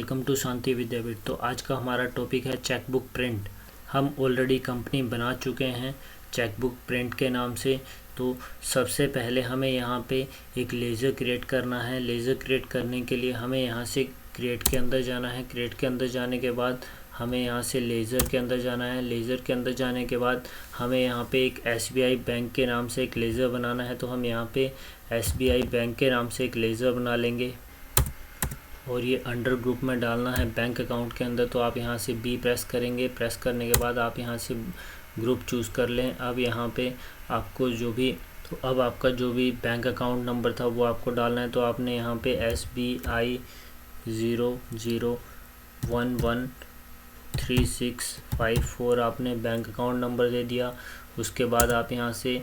Welcome to शांति विद्यापीठ। तो आज का हमारा टॉपिक है चेकबुक प्रिंट। हम ऑलरेडी कंपनी बना चुके हैं चेकबुक प्रिंट के नाम से। तो सबसे पहले हमें यहाँ पे एक लेज़र क्रिएट करना है। लेज़र क्रिएट करने के लिए हमें यहाँ से क्रिएट के अंदर जाना है। क्रिएट के अंदर जाने के बाद हमें यहाँ से लेज़र के अंदर जाना है। लेज़र के अंदर जाने के बाद हमें यहाँ पे एक SBI बैंक के नाम से एक लेज़र बनाना है। तो हम यहाँ पे SBI बैंक के नाम से एक लेज़र बना लेंगे और ये अंडर ग्रुप में डालना है बैंक अकाउंट के अंदर। तो आप यहाँ से B प्रेस करेंगे। प्रेस करने के बाद आप यहाँ से ग्रुप चूज़ कर लें। अब यहाँ पे आपको अब आपका जो भी बैंक अकाउंट नंबर था वो आपको डालना है। तो आपने यहाँ पे SBI 00113654 आपने बैंक अकाउंट नंबर दे दिया। उसके बाद आप यहाँ से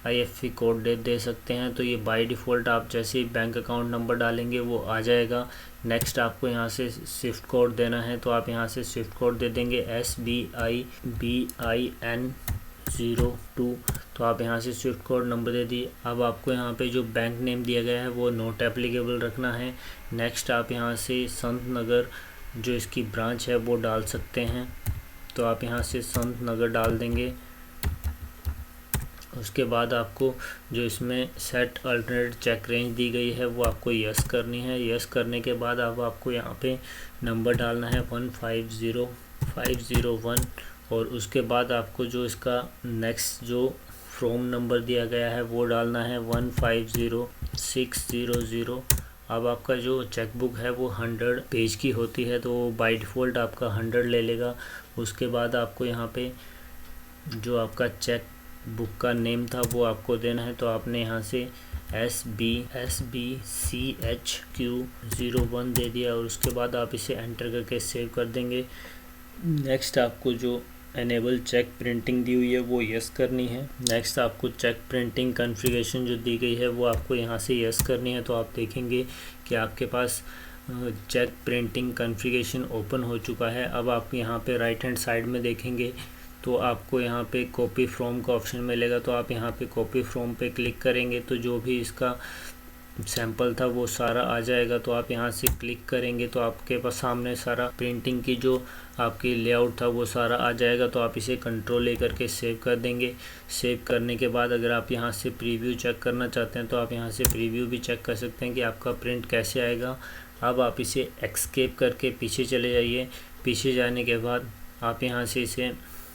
IFSC कोड दे सकते हैं। तो ये बाय डिफ़ॉल्ट आप जैसे ही बैंक अकाउंट नंबर डालेंगे वो आ जाएगा। नेक्स्ट आपको यहाँ से स्विफ्ट कोड देना है। तो आप यहाँ से स्विफ्ट कोड दे देंगे SBI BIN02। तो आप यहाँ से स्विफ्ट कोड नंबर दे दिए। अब आपको यहाँ पे जो बैंक नेम दिया गया है वो नॉट एप्लीकेबल रखना है। नेक्स्ट आप यहाँ से संत नगर जो इसकी ब्रांच है वो डाल सकते हैं। तो आप यहाँ से संत नगर डाल देंगे। उसके बाद आपको जो इसमें सेट अल्टरनेट चेक रेंज दी गई है वो आपको यस करनी है। यस करने के बाद अब आपको यहाँ पे नंबर डालना है 150501 और उसके बाद आपको जो इसका नेक्स्ट जो फ्रॉम नंबर दिया गया है वो डालना है 150600। अब आपका जो चेकबुक है वो 100 पेज की होती है तो बाय डिफ़ॉल्ट आपका 100 ले लेगा। उसके बाद आपको यहाँ पे जो आपका चेक बुक का नेम था वो आपको देना है। तो आपने यहाँ से SBCHQ01 दे दिया और उसके बाद आप इसे एंटर करके सेव कर देंगे। नेक्स्ट आपको जो एनेबल चेक प्रिंटिंग दी हुई है वो यस करनी है। नेक्स्ट आपको चेक प्रिंटिंग कॉन्फ़िगरेशन जो दी गई है वो आपको यहाँ से यस करनी है। तो आप देखेंगे कि आपके पास चेक प्रिंटिंग कॉन्फ़िगरेशन ओपन हो चुका है। अब आप यहाँ पे राइट हैंड साइड में देखेंगे तो आपको यहाँ पे कॉपी फ्रॉम का ऑप्शन मिलेगा। तो आप यहाँ पे कॉपी फ्रॉम पे क्लिक करेंगे तो जो भी इसका सैंपल था वो सारा आ जाएगा। तो आप यहाँ से क्लिक करेंगे तो आपके पास सामने सारा प्रिंटिंग की जो आपकी लेआउट था वो सारा आ जाएगा। तो आप इसे कंट्रोल A करके सेव कर देंगे। सेव करने के बाद अगर आप यहाँ से प्रीव्यू चेक करना चाहते हैं तो आप यहाँ से प्रीव्यू भी चेक कर सकते हैं कि आपका प्रिंट कैसे आएगा। अब आप इसे एस्केप करके पीछे चले जाइए। पीछे जाने के बाद आप यहाँ से इसे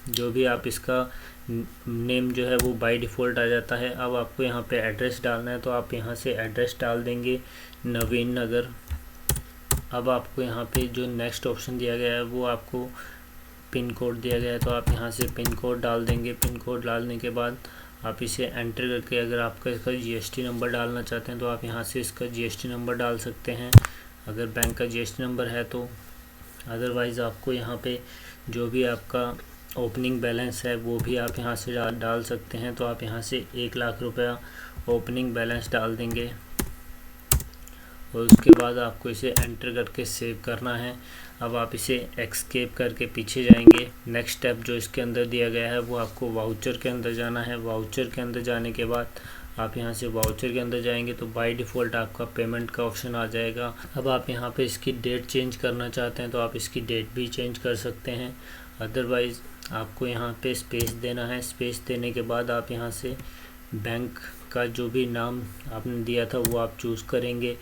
जो भी आप इसका नेम जो है वो बाय डिफ़ॉल्ट आ जाता है। अब आपको यहाँ पे एड्रेस डालना है तो आप यहाँ से एड्रेस डाल देंगे नवीन नगर। अब आपको यहाँ पे जो नेक्स्ट ऑप्शन दिया गया है वो आपको पिन कोड दिया गया है। तो आप यहाँ से पिन कोड डाल देंगे। पिन कोड डालने के बाद आप इसे एंटर करके अगर आपका इसका GST नंबर डालना चाहते हैं तो आप यहाँ से इसका GST नंबर डाल सकते हैं अगर बैंक का GST नंबर है तो। अदरवाइज़ आपको यहाँ पे जो भी आपका ओपनिंग बैलेंस है वो भी आप यहाँ से डाल सकते हैं। तो आप यहाँ से 1 लाख रुपया ओपनिंग बैलेंस डाल देंगे और उसके बाद आपको इसे एंटर करके सेव करना है। अब आप इसे एस्केप करके पीछे जाएंगे। नेक्स्ट स्टेप जो इसके अंदर दिया गया है वो आपको वाउचर के अंदर जाना है। वाउचर के अंदर जाने के बाद आप यहाँ से वाउचर के अंदर जाएंगे तो बाय डिफ़ॉल्ट आपका पेमेंट का ऑप्शन आ जाएगा। अब आप यहाँ पे इसकी डेट चेंज करना चाहते हैं तो आप इसकी डेट भी चेंज कर सकते हैं। अदरवाइज़ आपको यहाँ पे स्पेस देना है। स्पेस देने के बाद आप यहाँ से बैंक का जो भी नाम आपने दिया था वो आप चूज़ करेंगे।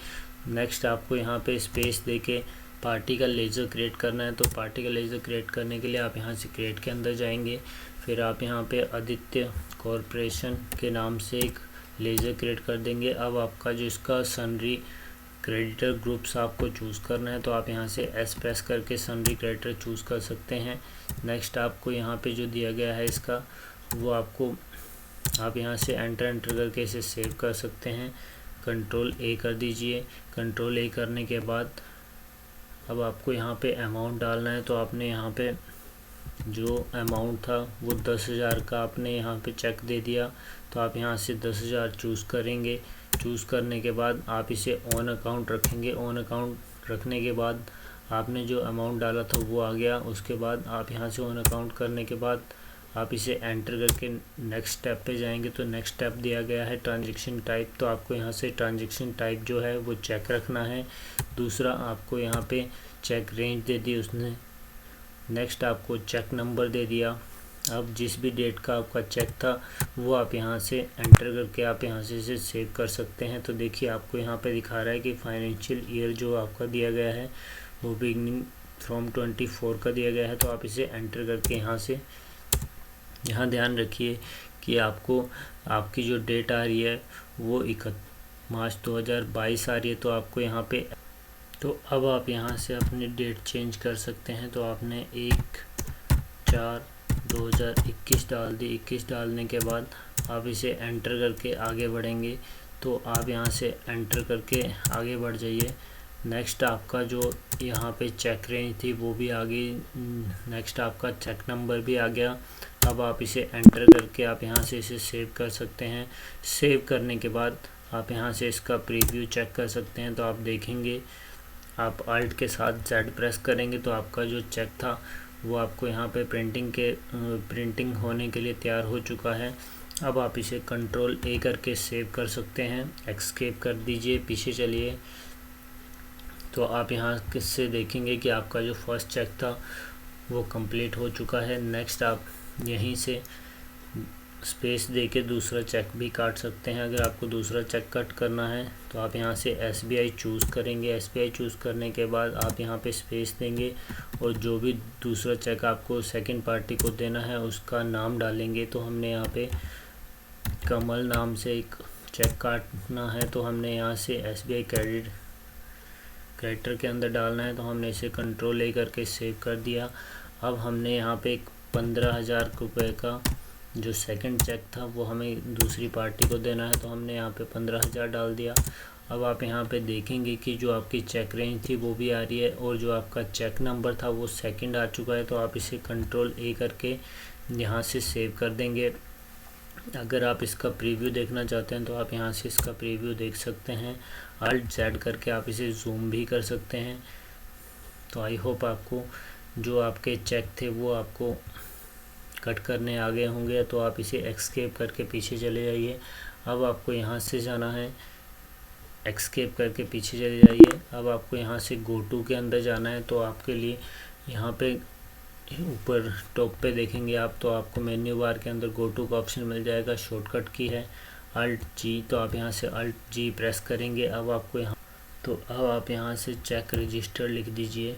नेक्स्ट आपको यहाँ पे स्पेस देके पार्टी का लेज़र क्रिएट करना है। तो पार्टी का लेज़र क्रिएट करने के लिए आप यहाँ से क्रिएट के अंदर जाएंगे। फिर आप यहाँ पे आदित्य कॉरपोरेशन के नाम से एक लेज़र क्रिएट कर देंगे। अब आपका जो इसका सनरी क्रेडिटर ग्रुप्स आपको चूज़ करना है तो आप यहाँ से S प्रेस करके सनरी क्रेडिटर चूज़ कर सकते हैं। नेक्स्ट आपको यहाँ पे जो दिया गया है इसका वो आपको आप यहाँ से एंटर करके इसे सेव कर सकते हैं। कंट्रोल A कर दीजिए। कंट्रोल A करने के बाद अब आपको यहाँ पे अमाउंट डालना है। तो आपने यहाँ पे जो अमाउंट था वो 10,000 का आपने यहाँ पे चेक दे दिया। तो आप यहाँ से 10,000 चूज़ करेंगे। चूज़ करने के बाद आप इसे ऑन अकाउंट रखेंगे। ऑन अकाउंट रखने के बाद आपने जो अमाउंट डाला था वो आ गया। उसके बाद आप यहाँ से ऑन अकाउंट करने के बाद आप इसे एंटर करके नेक्स्ट स्टेप पे जाएंगे तो नेक्स्ट स्टेप दिया गया है ट्रांजैक्शन टाइप, तो आपको यहाँ से ट्रांजैक्शन टाइप जो है वो चेक रखना है। दूसरा आपको यहाँ पे चेक रेंज दे दी उसने। नेक्स्ट आपको चेक नंबर दे दिया। अब जिस भी डेट का आपका चेक था वो आप यहाँ से एंटर करके आप यहाँ से इसे सेव कर सकते हैं। तो देखिए आपको यहाँ पे दिखा रहा है कि फाइनेंशियल ईयर जो आपका दिया गया है वो बिगनिंग फ्रॉम 24 का दिया गया है। तो आप इसे एंटर करके यहाँ से, यहाँ ध्यान रखिए कि आपको आपकी जो डेट आ रही है वो 31 मार्च 2022 आ रही है। तो आपको यहाँ पे, तो अब आप यहाँ से अपनी डेट चेंज कर सकते हैं। तो आपने 1/4/2021 डाल दी। 21 डालने के बाद आप इसे एंटर करके आगे बढ़ेंगे। तो आप यहाँ से एंटर करके आगे बढ़ जाइए। नेक्स्ट आपका जो यहाँ पे चेक रेंज थी वो भी आ गई। नेक्स्ट आपका चेक नंबर भी आ गया। अब आप इसे एंटर करके आप यहाँ से इसे सेव कर सकते हैं। सेव करने के बाद आप यहाँ से इसका प्रीव्यू चेक कर सकते हैं। तो आप देखेंगे, आप अल्ट के साथ Z प्रेस करेंगे तो आपका जो चेक था वो आपको यहाँ पे प्रिंटिंग होने के लिए तैयार हो चुका है। अब आप इसे कंट्रोल A करके सेव कर सकते हैं। एस्केप कर दीजिए, पीछे चलिए। तो आप यहाँ किससे देखेंगे कि आपका जो फर्स्ट चेक था वो कंप्लीट हो चुका है। नेक्स्ट आप यहीं से स्पेस देके दूसरा चेक भी काट सकते हैं। अगर आपको दूसरा चेक कट करना है तो आप यहाँ से SBI चूज़ करेंगे। SBI चूज़ करने के बाद आप यहाँ पे स्पेस देंगे और जो भी दूसरा चेक आपको सेकंड पार्टी को देना है उसका नाम डालेंगे। तो हमने यहाँ पे कमल नाम से एक चेक काटना है, तो हमने यहाँ से SBI क्रेडिटर के अंदर डालना है। तो हमने इसे कंट्रोल A करके सेव कर दिया। अब हमने यहाँ पे 15,000 रुपये का जो सेकंड चेक था वो हमें दूसरी पार्टी को देना है। तो हमने यहाँ पे 15,000 डाल दिया। अब आप यहाँ पे देखेंगे कि जो आपकी चेक रेंज थी वो भी आ रही है और जो आपका चेक नंबर था वो सेकंड आ चुका है। तो आप इसे कंट्रोल A करके यहाँ से सेव कर देंगे। अगर आप इसका प्रीव्यू देखना चाहते हैं तो आप यहाँ से इसका प्रीव्यू देख सकते हैं। अल्ट Z करके आप इसे जूम भी कर सकते हैं। तो आई होप आपको जो आपके चेक थे वो आपको कट करने आ गए होंगे। तो आप इसे एस्केप करके पीछे चले जाइए। अब आपको यहाँ से जाना है, एस्केप करके पीछे चले जाइए। अब आपको यहाँ से गो टू के अंदर जाना है। तो आपके लिए यहाँ पे ऊपर टॉप पे देखेंगे आप, तो आपको मेन्यू बार के अंदर गो टू का ऑप्शन मिल जाएगा। शॉर्टकट की है Alt G। तो आप यहाँ से Alt G प्रेस करेंगे। अब आपको यहाँ, तो अब आप यहाँ से चेक रजिस्टर लिख दीजिए।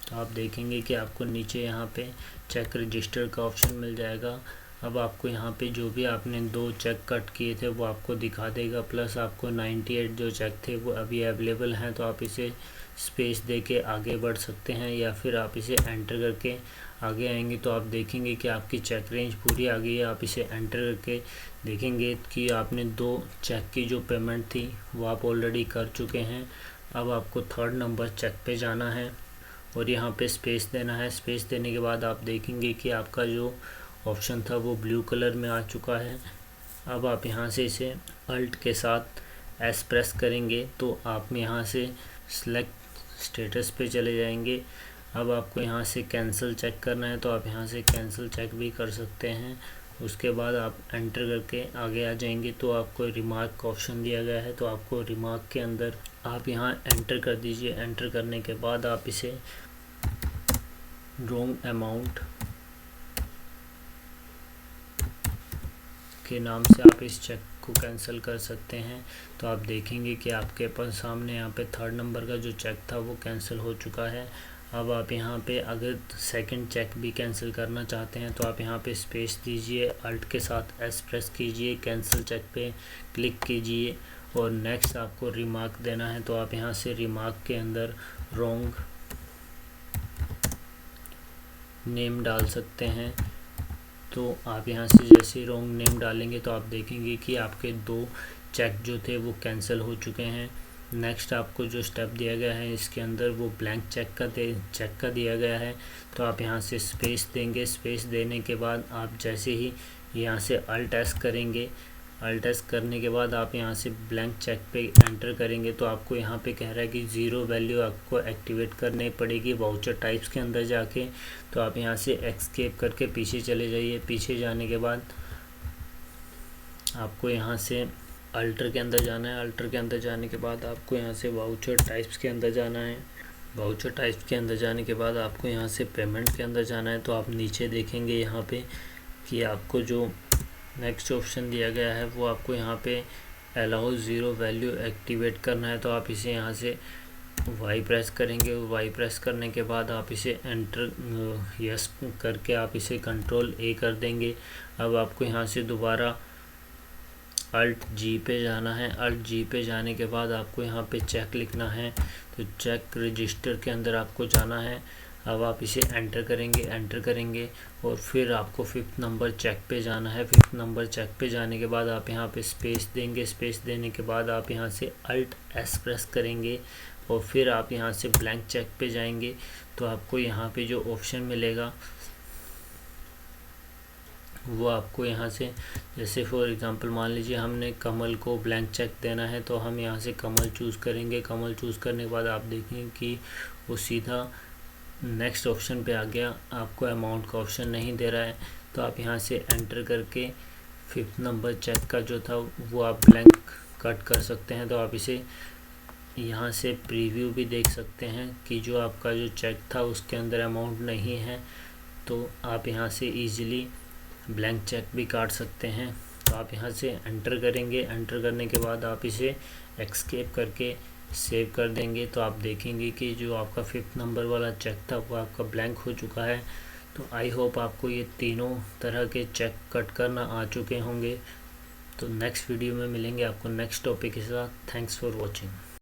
तो आप देखेंगे कि आपको नीचे यहाँ पे चेक रजिस्टर का ऑप्शन मिल जाएगा। अब आपको यहाँ पे जो भी आपने 2 चेक कट किए थे वो आपको दिखा देगा, प्लस आपको 98 जो चेक थे वो अभी अवेलेबल हैं। तो आप इसे स्पेस दे के आगे बढ़ सकते हैं या फिर आप इसे एंटर करके आगे आएंगे। तो आप देखेंगे कि आपकी चेक रेंज पूरी आ गई है। आप इसे एंटर करके देखेंगे कि आपने 2 चेक की जो पेमेंट थी वो आप ऑलरेडी कर चुके हैं। अब आपको 3rd नंबर चेक पे जाना है और यहाँ पे स्पेस देना है। स्पेस देने के बाद आप देखेंगे कि आपका जो ऑप्शन था वो ब्लू कलर में आ चुका है। अब आप यहाँ से इसे अल्ट के साथ S प्रेस करेंगे तो आप यहाँ से सिलेक्ट स्टेटस पे चले जाएंगे। अब आपको यहाँ से कैंसिल चेक करना है तो आप यहाँ से कैंसिल चेक भी कर सकते हैं। उसके बाद आप एंटर करके आगे आ जाएंगे तो आपको रिमार्क का ऑप्शन दिया गया है। तो आपको रिमार्क के अंदर आप यहाँ एंटर कर दीजिए। एंटर करने के बाद आप इसे रॉन्ग अमाउंट के नाम से आप इस चेक को कैंसिल कर सकते हैं। तो आप देखेंगे कि आपके पास सामने यहाँ पे 3rd नंबर का जो चेक था वो कैंसिल हो चुका है। अब आप यहाँ पे अगर सेकंड चेक भी कैंसिल करना चाहते हैं तो आप यहाँ पे स्पेस दीजिए, अल्ट के साथ S प्रेस कीजिए, कैंसिल चेक पे क्लिक कीजिए और नेक्स्ट आपको रिमार्क देना है। तो आप यहाँ से रिमार्क के अंदर रॉन्ग नेम डाल सकते हैं। तो आप यहाँ से जैसे रॉन्ग नेम डालेंगे तो आप देखेंगे कि आपके 2 चेक जो थे वो कैंसिल हो चुके हैं। नेक्स्ट आपको जो स्टेप दिया गया है इसके अंदर वो ब्लैंक चेक का दिया गया है। तो आप यहाँ से स्पेस देंगे। स्पेस देने के बाद आप जैसे ही यहाँ से अल्ट S करेंगे अल्ट एस करने के बाद आप यहाँ से ब्लैंक चेक पे एंटर करेंगे तो आपको यहाँ पे कह रहा है कि 0 वैल्यू आपको एक्टिवेट करनी पड़ेगी वाउचर टाइप्स के अंदर जाके। तो आप यहाँ से एस्केप करके पीछे चले जाइए। पीछे जाने के बाद आपको यहाँ से अल्टर के अंदर जाना है। अल्टर के अंदर जाने के बाद आपको यहाँ से वाउचर टाइप्स के अंदर जाना है। वाउचर टाइप्स के अंदर जाने के बाद आपको यहाँ से पेमेंट के अंदर जाना है। तो आप नीचे देखेंगे यहाँ पे कि आपको जो नेक्स्ट ऑप्शन दिया गया है वो आपको यहाँ पे अलाउ 0 वैल्यू एक्टिवेट करना है। तो आप इसे यहाँ से वाई प्रेस करेंगे। वाई प्रेस करने के बाद आप इसे एंटर यस करके आप इसे कंट्रोल ए कर देंगे। अब आपको यहाँ से दोबारा अल्ट जी पे जाना है। अल्ट जी पे जाने के बाद आपको यहाँ पे चेक लिखना है। तो चेक रजिस्टर के अंदर आपको जाना है। अब आप इसे एंटर करेंगे और फिर आपको 5th नंबर चेक पे जाना है। 5th नंबर चेक पे जाने के बाद आप यहाँ पे स्पेस देंगे। स्पेस देने के बाद आप यहाँ से अल्ट एस प्रेस करेंगे और फिर आप यहाँ से ब्लैंक चेक पे जाएंगे। तो आपको यहाँ पे जो ऑप्शन मिलेगा वो आपको यहाँ से, जैसे फॉर एग्जांपल मान लीजिए हमने कमल को ब्लैंक चेक देना है तो हम यहाँ से कमल चूज़ करेंगे। कमल चूज़ करने के बाद आप देखेंगे कि वो सीधा नेक्स्ट ऑप्शन पे आ गया। आपको अमाउंट का ऑप्शन नहीं दे रहा है तो आप यहाँ से एंटर करके 5th नंबर चेक का जो था वो आप ब्लैंक कट कर सकते हैं। तो आप इसे यहाँ से प्रीव्यू भी देख सकते हैं कि जो आपका जो चेक था उसके अंदर अमाउंट नहीं है। तो आप यहाँ से इजीली ब्लैंक चेक भी काट सकते हैं। तो आप यहाँ से एंटर करेंगे। एंटर करने के बाद आप इसे एस्केप करके सेव कर देंगे। तो आप देखेंगे कि जो आपका 5th नंबर वाला चेक था वो आपका ब्लैंक हो चुका है। तो आई होप आपको ये तीनों तरह के चेक कट करना आ चुके होंगे। तो नेक्स्ट वीडियो में मिलेंगे आपको नेक्स्ट टॉपिक के साथ। Thanks for watching.